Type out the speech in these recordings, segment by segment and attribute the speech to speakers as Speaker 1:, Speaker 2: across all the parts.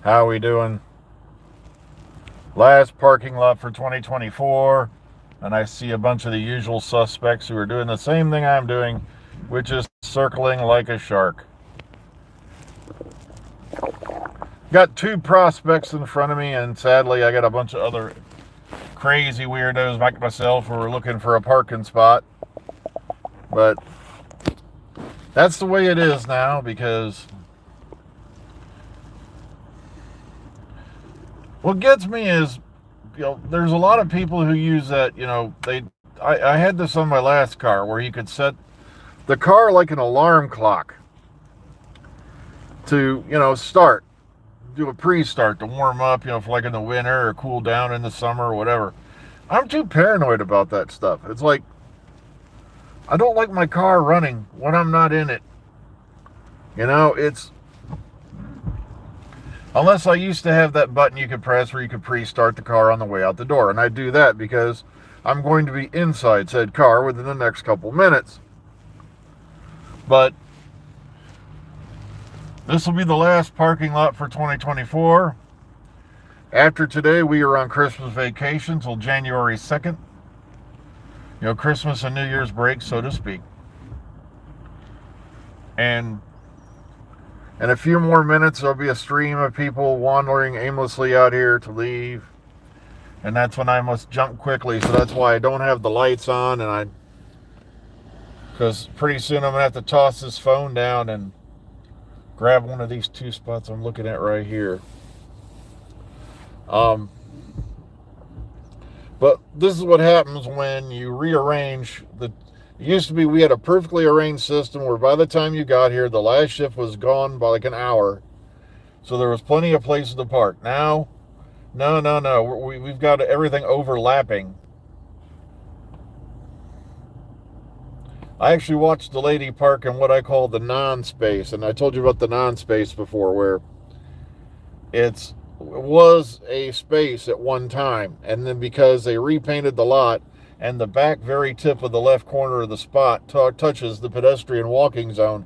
Speaker 1: How we doing? Last parking lot for 2024, and I see a bunch of the usual suspects who are doing the same thing I'm doing, which is circling like a shark. Got two prospects in front of me, and sadly, I got a bunch of other crazy weirdos like myself who are looking for a parking spot. But that's the way it is now, because what gets me is, there's a lot of people who use that, I had this on my last car where you could set the car like an alarm clock to, start, do a pre-start to warm up, for like in the winter or cool down in the summer or whatever. I'm too paranoid about that stuff. It's like, I don't like my car running when I'm not in it. It's, unless I used to have that button you could press where you could pre-start the car on the way out the door. And I do that because I'm going to be inside said car within the next couple minutes. But this will be the last parking lot for 2024. After today, we are on Christmas vacation till January 2nd. Christmas and New Year's break, so to speak. And in a few more minutes, there'll be a stream of people wandering aimlessly out here to leave. And that's when I must jump quickly, so that's why I don't have the lights on, because pretty soon I'm going to have to toss this phone down and grab one of these two spots I'm looking at right here. But this is what happens when you rearrange it used to be we had a perfectly arranged system where by the time you got here, the last shift was gone by like an hour. So there was plenty of places to park. Now, no. We've got everything overlapping. I actually watched the lady park in what I call the non-space. And I told you about the non-space before, where it was a space at one time. And then because they repainted the lot, and the back very tip of the left corner of the spot touches the pedestrian walking zone,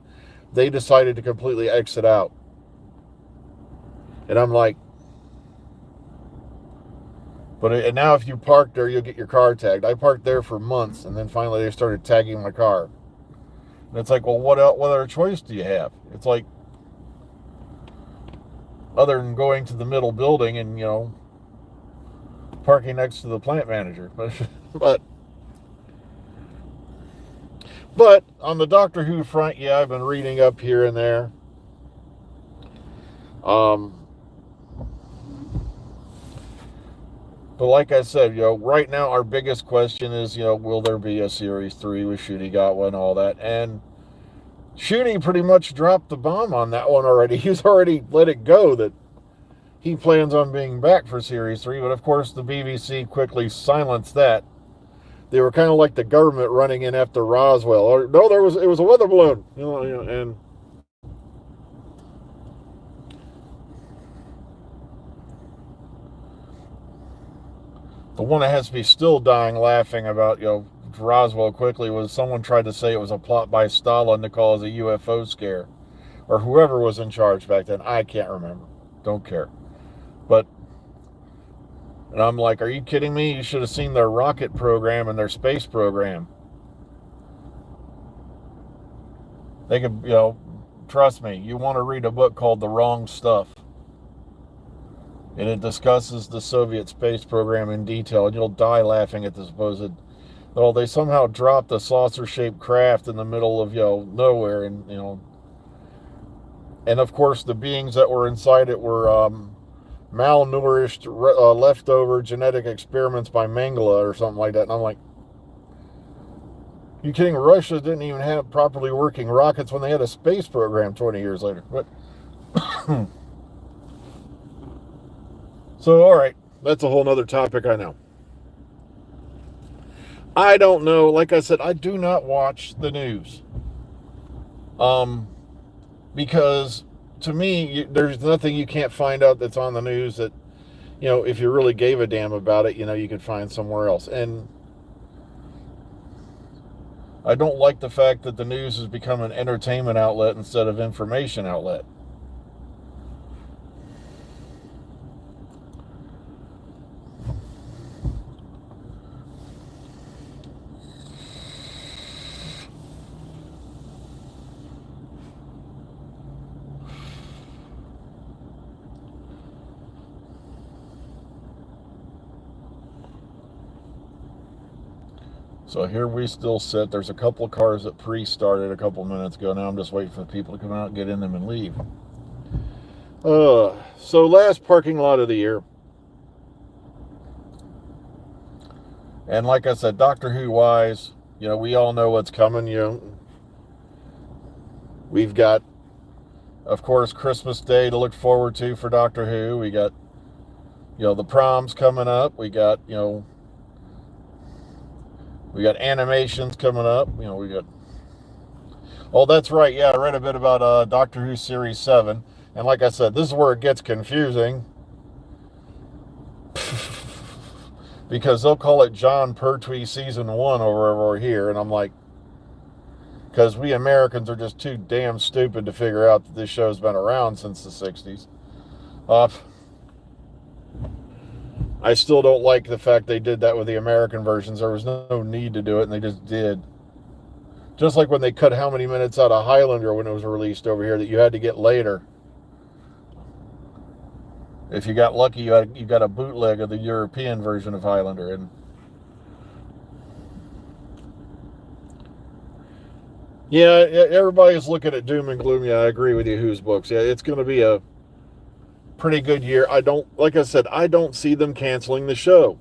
Speaker 1: they decided to completely exit out. And I'm like, and now if you park there, you'll get your car tagged. I parked there for months, and then finally they started tagging my car. And it's like, well, what other choice do you have? It's like, other than going to the middle building and, parking next to the plant manager. But on the Doctor Who front, yeah, I've been reading up here and there. But like I said, right now our biggest question is, will there be a Series 3 with Shooty Gatwa and all that? And Shooty pretty much dropped the bomb on that one already. He's already let it go that he plans on being back for Series 3, but of course the BBC quickly silenced that. They were kind of like the government running in after Roswell. Or no, it was a weather balloon, and the one that has to be still dying laughing about, Roswell quickly was someone tried to say it was a plot by Stalin to cause a UFO scare, or whoever was in charge back then. I can't remember. Don't care. And I'm like, are you kidding me? You should have seen their rocket program and their space program. They could, trust me, you want to read a book called The Wrong Stuff. And it discusses the Soviet space program in detail, and you'll die laughing at the supposed, they somehow dropped a saucer-shaped craft in the middle of, nowhere, and, and of course the beings that were inside it were, malnourished, leftover genetic experiments by Mengele or something like that. And I'm like, you kidding? Russia didn't even have properly working rockets when they had a space program 20 years later. But so, all right, that's a whole nother topic, I know. I don't know. Like I said, I do not watch the news. Because to me, there's nothing you can't find out that's on the news that, if you really gave a damn about it, you could find somewhere else. And I don't like the fact that the news has become an entertainment outlet instead of information outlet. So here we still sit. There's a couple of cars that pre-started a couple minutes ago. Now I'm just waiting for the people to come out, get in them, and leave. So last parking lot of the year. And like I said, Doctor Who wise, we all know what's coming. We've got, of course, Christmas Day to look forward to for Doctor Who. We got, the proms coming up. We got, we got animations coming up. We got. Oh, that's right. Yeah, I read a bit about Doctor Who Series 7. And like I said, this is where it gets confusing. Because they'll call it John Pertwee Season 1 over here. And I'm like, because we Americans are just too damn stupid to figure out that this show's been around since the 60s. I still don't like the fact they did that with the American versions. There was no need to do it, and they just did. Just like when they cut how many minutes out of Highlander when it was released over here that you had to get later. If you got lucky, you got a bootleg of the European version of Highlander. And yeah, everybody's looking at doom and gloom. Yeah, I agree with you. Whose books? Yeah, it's going to be a pretty good year. Like I said, I don't see them canceling the show.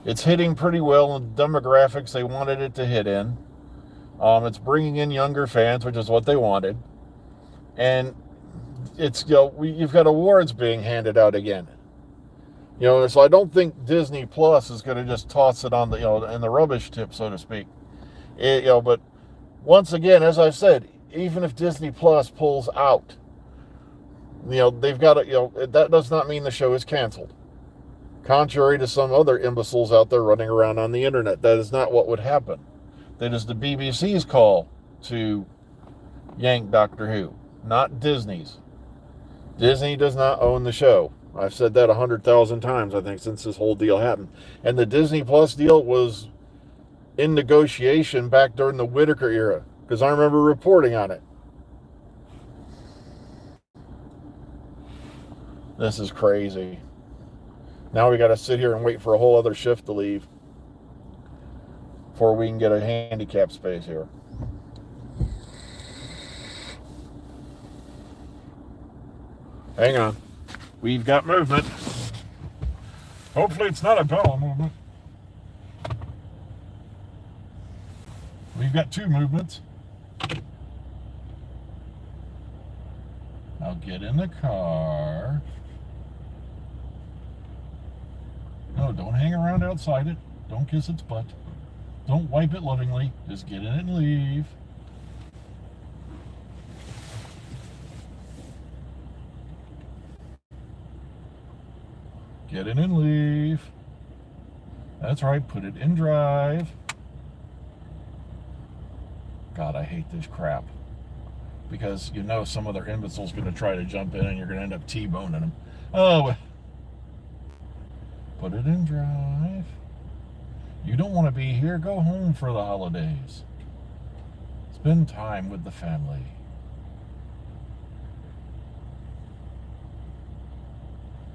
Speaker 1: It's hitting pretty well in the demographics they wanted it to hit in. It's bringing in younger fans, which is what they wanted. And it's, you've got awards being handed out again. So I don't think Disney Plus is going to just toss it on the, in the rubbish tip, so to speak. But once again, as I've said, even if Disney Plus pulls out, they've got to, that does not mean the show is canceled. Contrary to some other imbeciles out there running around on the internet, that is not what would happen. That is the BBC's call to yank Doctor Who, not Disney's. Disney does not own the show. I've said that 100,000 times, I think, since this whole deal happened. And the Disney Plus deal was in negotiation back during the Whittaker era, because I remember reporting on it. This is crazy. Now we got to sit here and wait for a whole other shift to leave before we can get a handicap space here. Hang on. We've got movement. Hopefully it's not a bowel movement. We've got two movements. Now get in the car. No, don't hang around outside it. Don't kiss its butt. Don't wipe it lovingly. Just get in it and leave. Get in and leave. That's right, put it in drive. God, I hate this crap. Because some other imbecile's going to try to jump in and you're going to end up T-boning them. Oh, put it in drive. You don't want to be here, go home for the holidays. Spend time with the family.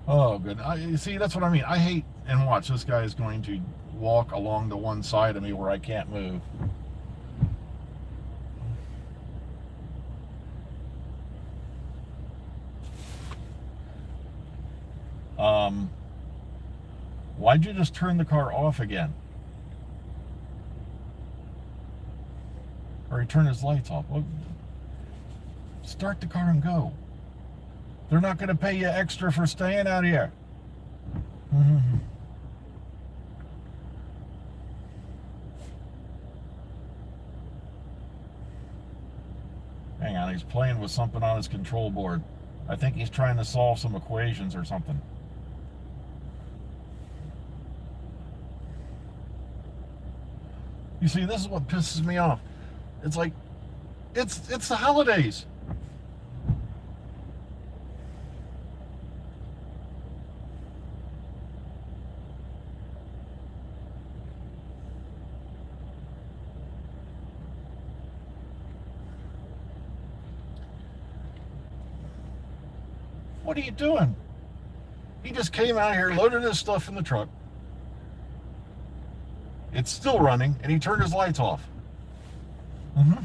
Speaker 1: Oh, good. See, that's what I mean. I hate, and watch, this guy is going to walk along the one side of me where I can't move. Why'd you just turn the car off again? Or he turned his lights off. Well, start the car and go. They're not going to pay you extra for staying out here. Mm-hmm. Hang on, he's playing with something on his control board. I think he's trying to solve some equations or something. You see, this is what pisses me off. It's like, it's the holidays. What are you doing? He just came out here, loaded his stuff in the truck. It's still running, and he turned his lights off. Mm-hmm.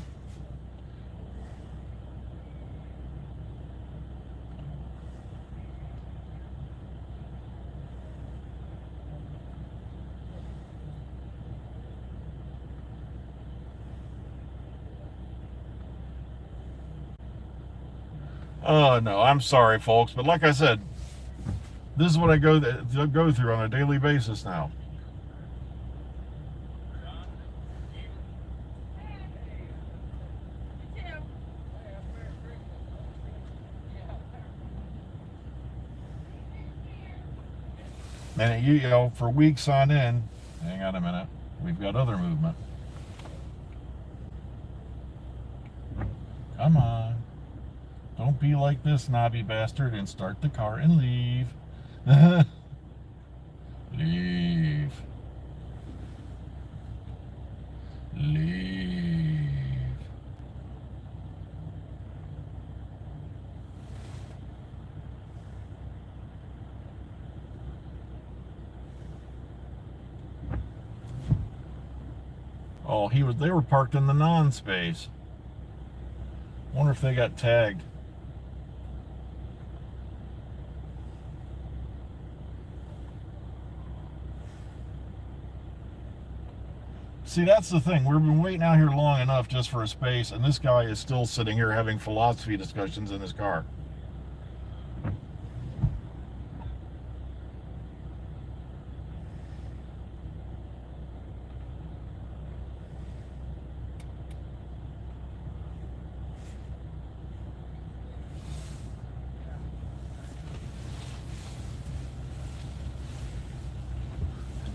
Speaker 1: Oh, no, I'm sorry, folks, but like I said, this is what I go through on a daily basis now. And you know, for weeks on end, hang on a minute, we've got other movement. Come on. Don't be like this knobby bastard and start the car and leave. Leave. Leave. Oh, they were parked in the non-space. Wonder if they got tagged. See, that's the thing. We've been waiting out here long enough just for a space, and this guy is still sitting here having philosophy discussions in his car.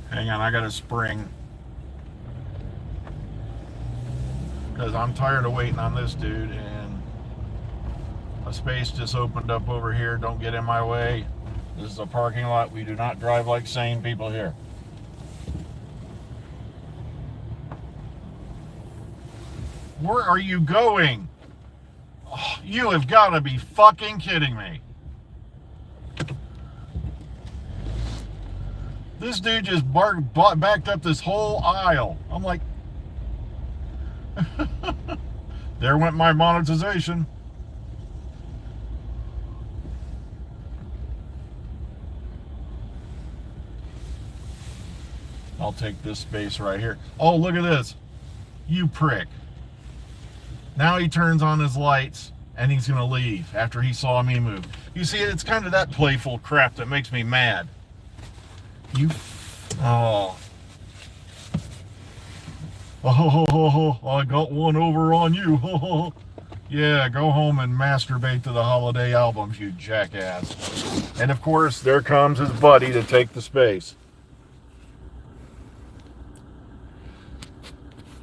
Speaker 1: Hang on, I got a spring. Because I'm tired of waiting on this dude, and a space just opened up over here. Don't get in my way. This is a parking lot. We do not drive like sane people here. Where are you going? Oh, you have got to be fucking kidding me. This dude just backed up this whole aisle. I'm like, there went my monetization. I'll take this space right here. Oh, look at this. You prick. Now he turns on his lights and he's going to leave after he saw me move. You see, it's kind of that playful crap that makes me mad. Oh, I got one over on you. Yeah, go home and masturbate to the holiday albums, you jackass. And of course, there comes his buddy to take the space.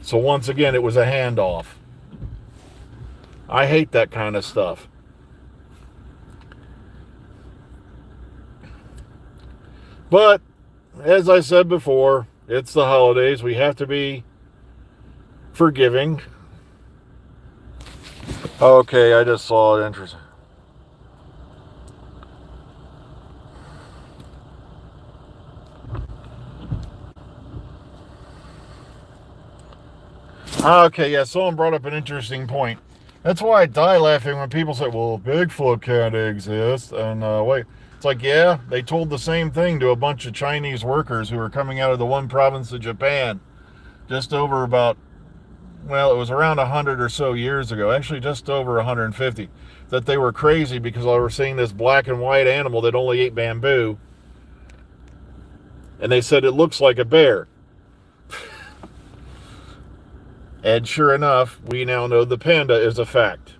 Speaker 1: So once again, it was a handoff. I hate that kind of stuff. But, as I said before, it's the holidays. We have to be forgiving. Okay, I just saw it. Interesting. Okay, yeah, someone brought up an interesting point. That's why I die laughing when people say, well, Bigfoot can't exist. And wait, it's like, yeah, they told the same thing to a bunch of Chinese workers who were coming out of the one province of Japan just over about, well, it was around 100 or so years ago, actually just over 150, that they were crazy because they were seeing this black and white animal that only ate bamboo. And they said it looks like a bear. And sure enough, we now know the panda is a fact.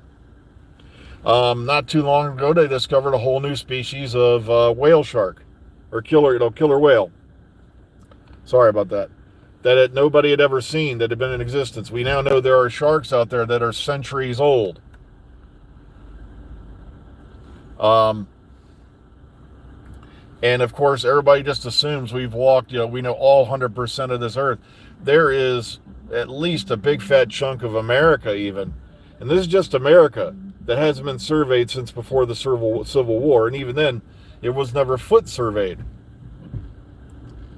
Speaker 1: Not too long ago, they discovered a whole new species of whale shark, or killer whale. Sorry about that. That nobody had ever seen, that had been in existence. We now know there are sharks out there that are centuries old. And of course, everybody just assumes we've walked, we know all 100% of this earth. There is at least a big fat chunk of America even, and this is just America, that hasn't been surveyed since before the Civil War, and even then it was never foot surveyed.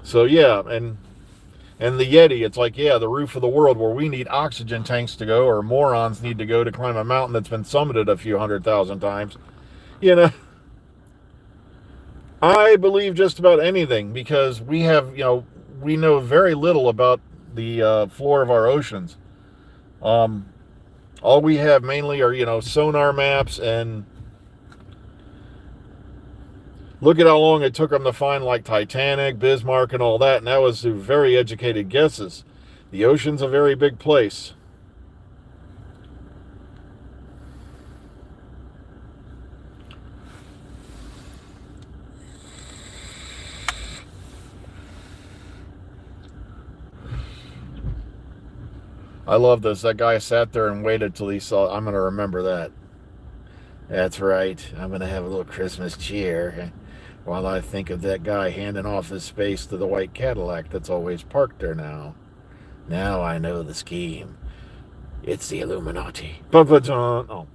Speaker 1: So yeah, and And the Yeti, it's like, yeah, the roof of the world where we need oxygen tanks to go, or morons need to go to climb a mountain that's been summited a few 100,000 times. You know, I believe just about anything because we have, we know very little about the floor of our oceans. All we have mainly are, sonar maps, and look at how long it took them to find like Titanic, Bismarck, and all that. And that was through very educated guesses. The ocean's a very big place. I love this. That guy sat there and waited till he saw. I'm going to remember that. That's right. I'm going to have a little Christmas cheer while I think of that guy handing off his space to the white Cadillac that's always parked there now. Now I know the scheme. It's the Illuminati. Oh.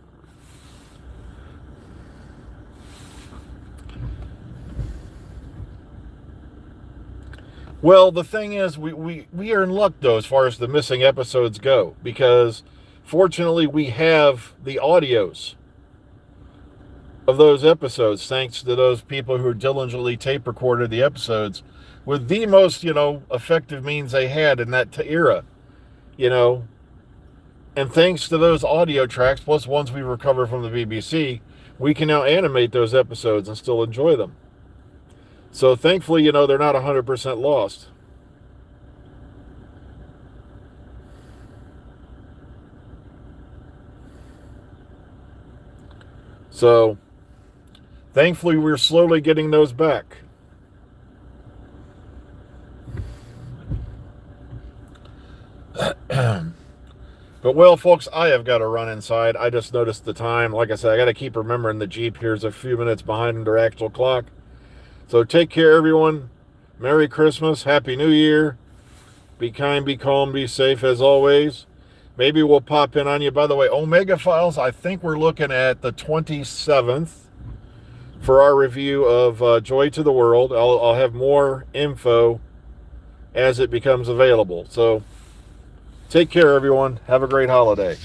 Speaker 1: Well, the thing is, we are in luck, though, as far as the missing episodes go, because fortunately we have the audios of those episodes, thanks to those people who diligently tape recorded the episodes with the most, effective means they had in that era, And thanks to those audio tracks, plus ones we recovered from the BBC, we can now animate those episodes and still enjoy them. So thankfully, they're not 100% lost. So thankfully, we're slowly getting those back. But, well, folks, I have got to run inside. I just noticed the time. Like I said, I got to keep remembering the Jeep here's a few minutes behind their actual clock. So take care, everyone. Merry Christmas. Happy New Year. Be kind, be calm, be safe as always. Maybe we'll pop in on you. By the way, Omega Files, I think we're looking at the 27th for our review of Joy to the World. I'll have more info as it becomes available. So take care, everyone. Have a great holiday.